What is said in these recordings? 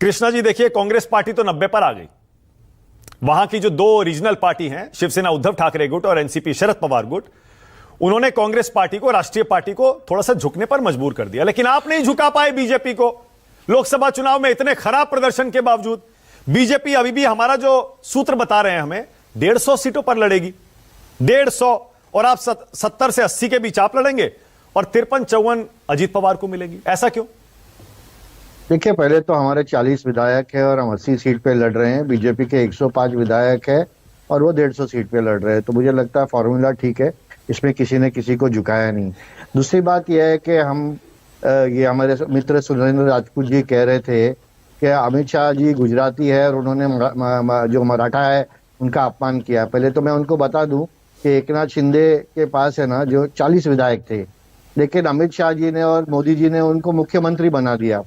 कृष्णा जी देखिए, कांग्रेस पार्टी तो 90 पर आ गई। वहां की जो दो रीजनल पार्टी हैं, शिवसेना उद्धव ठाकरे गुट और एनसीपी शरद पवार गुट, उन्होंने कांग्रेस पार्टी को, राष्ट्रीय पार्टी को थोड़ा सा झुकने पर मजबूर कर दिया। लेकिन आप नहीं झुका पाए बीजेपी को। लोकसभा चुनाव में इतने खराब प्रदर्शन के बावजूद बीजेपी अभी भी, हमारा जो सूत्र बता रहे हैं हमें, 150 सीटों पर लड़ेगी। 150, और आप 70 से 80 के बीच आप लड़ेंगे और 53-54 अजीत पवार को मिलेगी। ऐसा क्यों? देखिए, पहले तो हमारे 40 विधायक है और हम 80 सीट पे लड़ रहे हैं। बीजेपी के 105 विधायक है और वो 150 सीट पे लड़ रहे हैं। तो मुझे लगता है फॉर्मूला ठीक है, इसमें किसी ने किसी को झुकाया नहीं। दूसरी बात यह है कि ये हमारे मित्र सुरेंद्र राजपूत जी कह रहे थे कि अमित शाह जी गुजराती है और उन्होंने जो मराठा है उनका अपमान किया। पहले तो मैं उनको बता दूं कि एकनाथ शिंदे के पास है ना जो 40 विधायक थे, लेकिन अमित शाह जी ने और मोदी जी ने उनको मुख्यमंत्री बना दिया।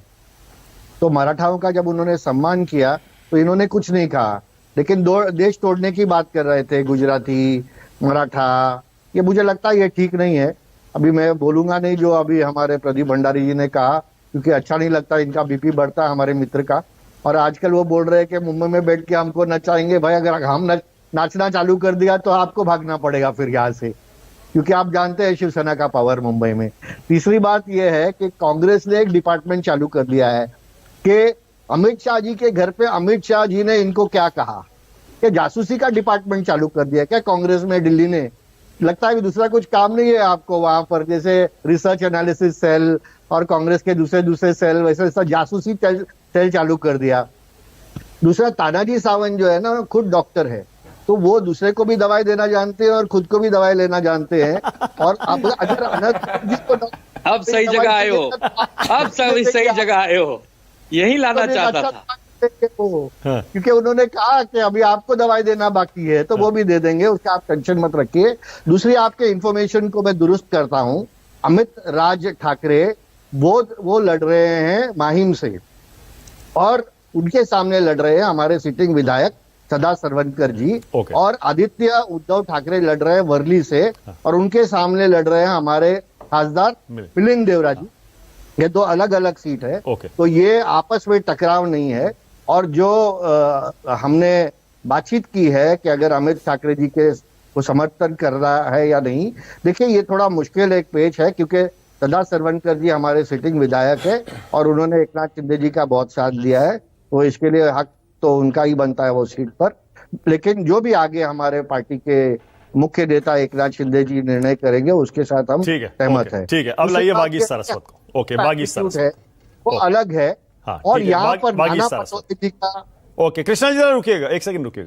तो मराठाओं का जब उन्होंने सम्मान किया तो इन्होंने कुछ नहीं कहा, लेकिन देश तोड़ने की बात कर रहे थे, गुजराती, मराठा। ये मुझे लगता है ये ठीक नहीं है। अभी मैं बोलूंगा नहीं जो अभी हमारे प्रदीप भंडारी जी ने कहा, क्योंकि अच्छा नहीं लगता, इनका बीपी बढ़ता है हमारे मित्र का। और आजकल वो बोल रहे हैं कि मुंबई में बैठ के हमको नचाएंगे। भाई, अगर हम नाचना चालू कर दिया तो आपको भागना पड़ेगा फिर यहाँ से, क्योंकि आप जानते हैं शिवसेना का पावर मुंबई में। तीसरी बात यह है कि कांग्रेस ने एक डिपार्टमेंट चालू कर दिया है कि अमित शाह जी के घर पे अमित शाह जी ने इनको क्या कहा, कि जासूसी का डिपार्टमेंट चालू कर दिया क्या कांग्रेस में, दिल्ली ने। लगता है कि दूसरा कुछ काम नहीं है आपको वहां पर, जैसे रिसर्च एनालिसिस सेल और कांग्रेस के दूसरे सेल, वैसे जासूसी सेल चालू कर दिया। दूसरा, तानाजी सावंत जो है ना, खुद डॉक्टर है, तो वो दूसरे को भी दवाई देना जानते हैं और खुद को भी दवाई लेना जानते हैं। और अब अगर अब सही जगह आए हो, अब सही जगह आए हो, यही लाना चाहता था क्योंकि उन्होंने कहा कि अभी आपको दवाई देना बाकी है, तो वो भी दे देंगे, उसका आप टेंशन मत रखिए। दूसरी, आपके इंफॉर्मेशन को मैं दुरुस्त करता हूं, अमित राज ठाकरे वो लड़ रहे हैं माहिम से, और उनके सामने लड़ रहे हैं हमारे सिटिंग विधायक सदा सरवनकर जी। और आदित्य उद्धव ठाकरे लड़ रहे हैं वर्ली से, और उनके सामने लड़ रहे हैं हमारे खासदार मिलिंद देवरा जी। ये दो अलग अलग सीट है। तो ये आपस में टकराव नहीं है। और जो हमने बातचीत की है कि अगर अमित ठाकरे जी के को समर्थन कर रहा है या नहीं, देखिए ये थोड़ा मुश्किल एक पेच है, क्योंकि सदा सरवनकर जी हमारे सिटिंग विधायक है और उन्होंने एकनाथ शिंदे जी का बहुत साथ दिया है, तो इसके लिए हक तो उनका ही बनता है वो सीट पर। लेकिन जो भी आगे हमारे पार्टी के मुख्य नेता एकनाथ शिंदे जी निर्णय करेंगे, उसके साथ हम सहमत है। ठीक है, अब लाइए बागी सारस्वत को। बागी सारस्वत वो अलग है। और यहाँ पर ओके, कृष्णा जी जरा रुकिएगा, एक सेकंड रुकिएगा।